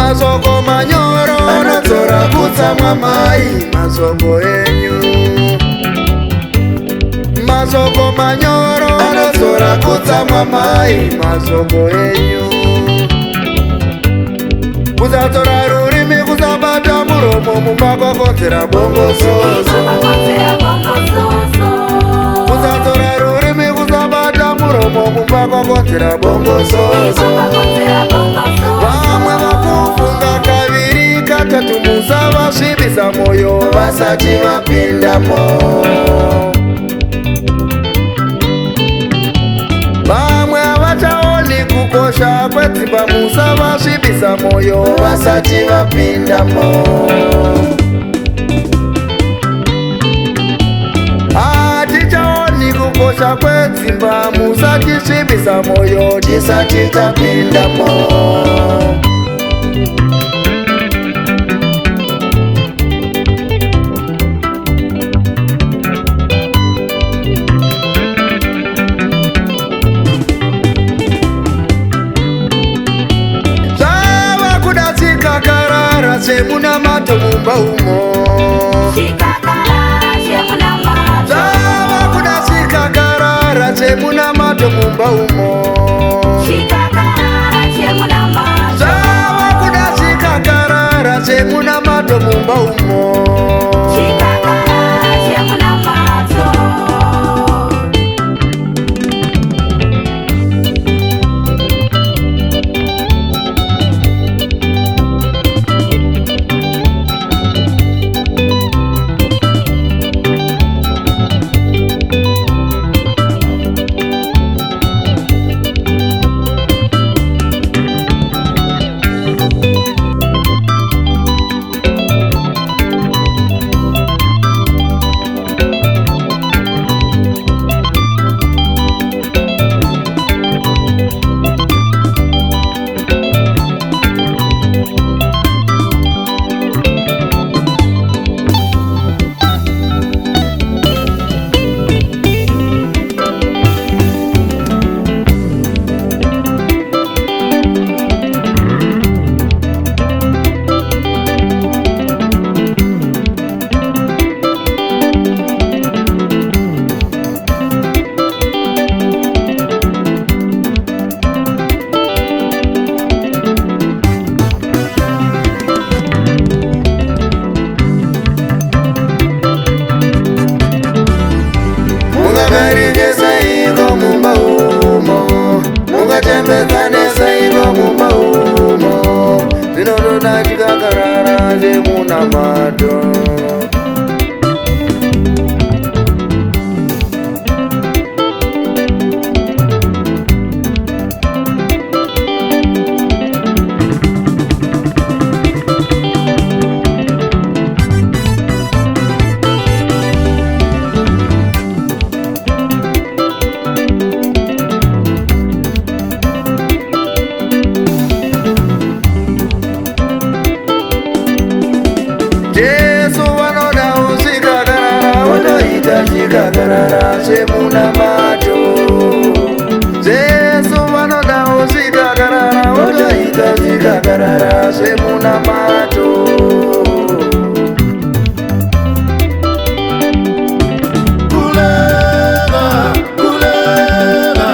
Masoko manyoro anodzora kutsamwa mai masoko enyu. Masoko manyoro anodzora kutsamwa mai masoko enyu. Kusatora rurimi kusabata muromo mumba kwakonzera bongozozo. Kusatora rurimi kusabata muromo mumba kwakonzera bongozozo. Vamwe vakufunga kaviri katatu musavasvibisa moyo vasati vapindamo. Vamwe havachaoni kukosha kwedzimba musavasvibisa moyo vasati vapindamo. Hatichaoni kukosha kwedzimba musati svibisa moyo tisati tapindamo. Semuna mato mumba umo. Zava kudasika karara semuna mato mumba umo. Zava kudasika karara semuna mato mumba umo. Zinotoda chikakarara semuna mato. Chikakarara semuna mato. Jesu vanoda usikakarara votoita chikakarara semuna mato. Kulela, kulela,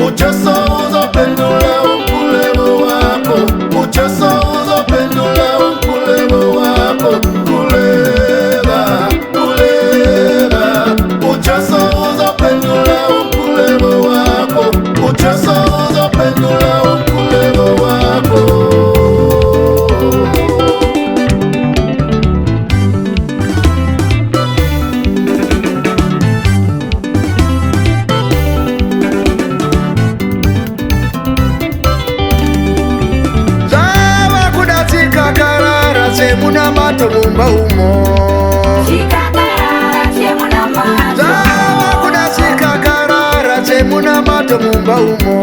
uchaso uzopendula ukulelo wako. Uchaso uzopendula ukulelo wako. Kulela, kulela, uchaso uzopendula ukulelo wako. Uchaso uzopendula ukulelo wako. Zava kudatsika karara semuna mato mumba umo. Zava kudasika karara semuna mato mumba umo.